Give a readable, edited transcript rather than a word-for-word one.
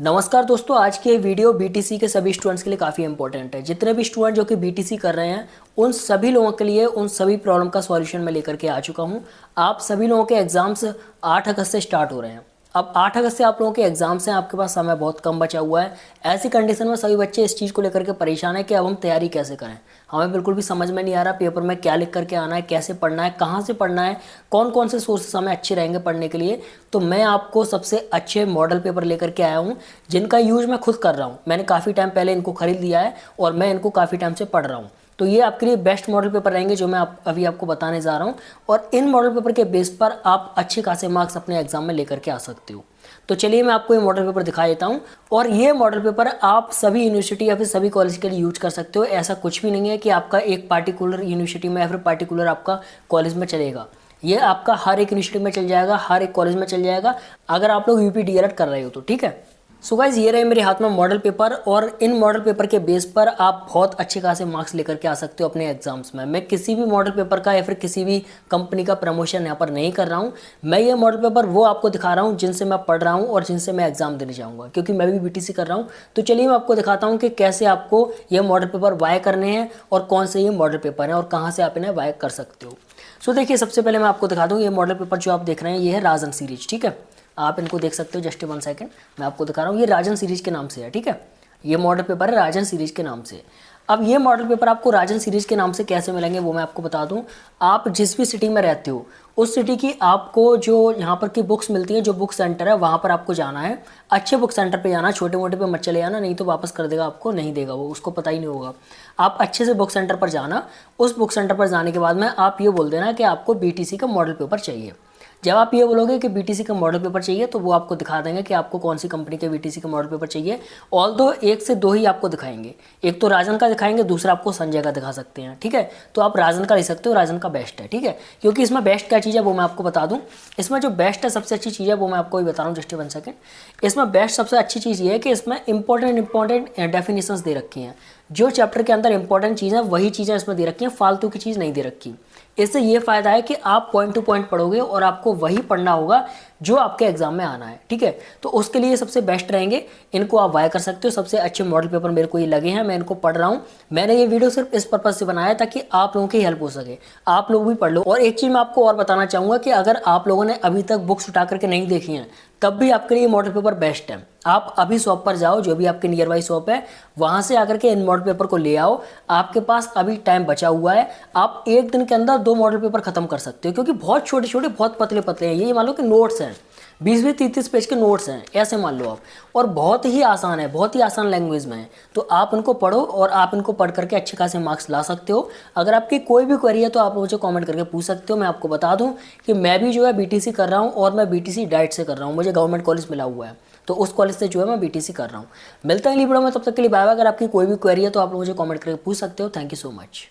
नमस्कार दोस्तों, आज की ये वीडियो बीटीसी के सभी स्टूडेंट्स के लिए काफ़ी इंपॉर्टेंट है। जितने भी स्टूडेंट जो कि बीटीसी कर रहे हैं उन सभी लोगों के लिए उन सभी प्रॉब्लम का सॉल्यूशन मैं लेकर के आ चुका हूं। आप सभी लोगों के एग्जाम्स 8 अगस्त से स्टार्ट हो रहे हैं। अब 8 अगस्त से आप लोगों के एग्जाम्स हैं, आपके पास समय बहुत कम बचा हुआ है। ऐसी कंडीशन में सभी बच्चे इस चीज़ को लेकर के परेशान है कि अब हम तैयारी कैसे करें। हमें बिल्कुल भी समझ में नहीं आ रहा पेपर में क्या लिख करके आना है, कैसे पढ़ना है, कहाँ से पढ़ना है, कौन कौन से सोर्सेस हमें अच्छे रहेंगे पढ़ने के लिए। तो मैं आपको सबसे अच्छे मॉडल पेपर लेकर के आया हूँ जिनका यूज़ मैं खुद कर रहा हूँ। मैंने काफ़ी टाइम पहले इनको खरीद लिया है और मैं इनको काफ़ी टाइम से पढ़ रहा हूँ। तो ये आपके लिए बेस्ट मॉडल पेपर रहेंगे जो मैं अभी आपको बताने जा रहा हूँ। और इन मॉडल पेपर के बेस पर आप अच्छे खासे मार्क्स अपने एग्जाम में लेकर के आ सकते हो। तो चलिए मैं आपको ये मॉडल पेपर दिखा देता हूँ। और ये मॉडल पेपर आप सभी यूनिवर्सिटी या फिर सभी कॉलेज के लिए यूज कर सकते हो। ऐसा कुछ भी नहीं है कि आपका एक पार्टिकुलर यूनिवर्सिटी में या फिर पार्टिकुलर आपका कॉलेज में चलेगा। ये आपका हर एक यूनिवर्सिटी में चल जाएगा, हर एक कॉलेज में चल जाएगा, अगर आप लोग यूपी डीएलएड कर रहे हो तो। ठीक है। सो गाइज, ये रहे मेरे हाथ में मॉडल पेपर और इन मॉडल पेपर के बेस पर आप बहुत अच्छे खासे मार्क्स लेकर के आ सकते हो अपने एग्जाम्स में। मैं किसी भी मॉडल पेपर का या फिर किसी भी कंपनी का प्रमोशन यहाँ पर नहीं कर रहा हूँ। मैं ये मॉडल पेपर वो आपको दिखा रहा हूँ जिनसे मैं पढ़ रहा हूँ और जिनसे मैं एग्जाम देने जाऊँगा, क्योंकि मैं भी बीटीसी कर रहा हूँ। तो चलिए मैं आपको दिखाता हूँ कि कैसे आपको ये मॉडल पेपर बाय करने हैं और कौन से ये मॉडल पेपर हैं और कहाँ से आप इन्हें बाय कर सकते हो। सो देखिए, सबसे पहले मैं आपको दिखा दूँ, ये मॉडल पेपर जो आप देख रहे हैं ये है राजन सीरीज। ठीक है, आप इनको देख सकते हो। जस्ट 1 सेकंड, मैं आपको दिखा रहा हूँ। ये राजन सीरीज के नाम से है। ठीक है, ये मॉडल पेपर है राजन सीरीज के नाम से। अब ये मॉडल पेपर आपको राजन सीरीज के नाम से कैसे मिलेंगे वो मैं आपको बता दूं। आप जिस भी सिटी में रहते हो उस सिटी की आपको जो यहाँ पर की बुक्स मिलती हैं, जो बुक सेंटर है वहाँ पर आपको जाना है। अच्छे बुक सेंटर पे जाना, छोटे मोटे पे मत चले जाना, नहीं तो वापस कर देगा आपको, नहीं देगा वो, उसको पता ही नहीं होगा। आप अच्छे से बुक सेंटर पर जाना। उस बुक सेंटर पर जाने के बाद में आप ये बोल देना कि आपको बीटीसी का मॉडल पेपर चाहिए। जब आप ये बोलोगे कि बीटीसी का मॉडल पेपर चाहिए तो वो आपको दिखा देंगे कि आपको कौन सी कंपनी के बीटीसी का मॉडल पेपर चाहिए। ऑल दो 1 से 2 ही आपको दिखाएंगे, एक तो राजन का दिखाएंगे, दूसरा आपको संजय का दिखा सकते हैं। ठीक है, तो आप राजन का ले सकते हो, राजन का बेस्ट है। ठीक है, क्योंकि इसमें बेस्ट क्या चीज़ है वो मैं आपको बता दूँ। इसमें जो बेस्ट है, सबसे अच्छी चीज़ है वो मैं आपको भी बता रहा हूँ। Just 1 second. इसमें बेस्ट सबसे अच्छी चीज़ ये है कि इसमें इंपॉर्टेंट डेफिनेशंस दे रखी हैं। जो चैप्टर के अंदर इंपॉर्टेंट चीज़ है वही चीज़ें इसमें दे रखी हैं, फालतू की चीज़ नहीं दे रखी। इससे ये फ़ायदा है कि आप पॉइंट टू पॉइंट पढ़ोगे और आपको वही पढ़ना होगा जो आपके एग्जाम में आना है। ठीक है, तो उसके लिए सबसे बेस्ट रहेंगे, इनको आप बाय कर सकते हो। सबसे अच्छे मॉडल पेपर मेरे को ये लगे हैं, मैं इनको पढ़ रहा हूँ। मैंने ये वीडियो सिर्फ इस पर्पज़ से बनाया ताकि आप लोगों की हेल्प हो सके, आप लोग भी पढ़ लो। और एक चीज़ मैं आपको और बताना चाहूँगा कि अगर आप लोगों ने अभी तक बुक्स उठा करके नहीं देखी हैं तब भी आपके लिए मॉडल पेपर बेस्ट है। आप अभी शॉप पर जाओ, जो भी आपके नियर बाई शॉप है, वहाँ से आकर के इन मॉडल पेपर को ले आओ। आपके पास अभी टाइम बचा हुआ है, आप एक दिन के अंदर 2 मॉडल पेपर खत्म कर सकते हो, क्योंकि बहुत छोटे छोटे बहुत पतले पतले हैं। ये मान लो कि नोट्स हैं, 20-20 30-30 पेज के नोट्स हैं, ऐसे मान लो आप। और बहुत ही आसान है, बहुत ही आसान लैंग्वेज में है। तो आप इनको पढ़ो और आप इनको पढ़ करके अच्छे खासे मार्क्स ला सकते हो। अगर आपकी कोई भी क्वेरी है तो आप मुझे कमेंट करके पूछ सकते हो। मैं आपको बता दूं कि मैं भी जो है बीटीसी कर रहा हूं और मैं बीटीसी डाइट से कर रहा हूं। मुझे गवर्नमेंट कॉलेज मिला हुआ है, तो उस कॉलेज से जो है मैं बीटीसी कर रहा हूँ। मिलता है अगली वीडियो में, तब तक के लिए बाय बाय। अगर आपकी कोई भी क्वेरी है तो आप मुझे कमेंट करके पूछ सकते हो। Thank you so much.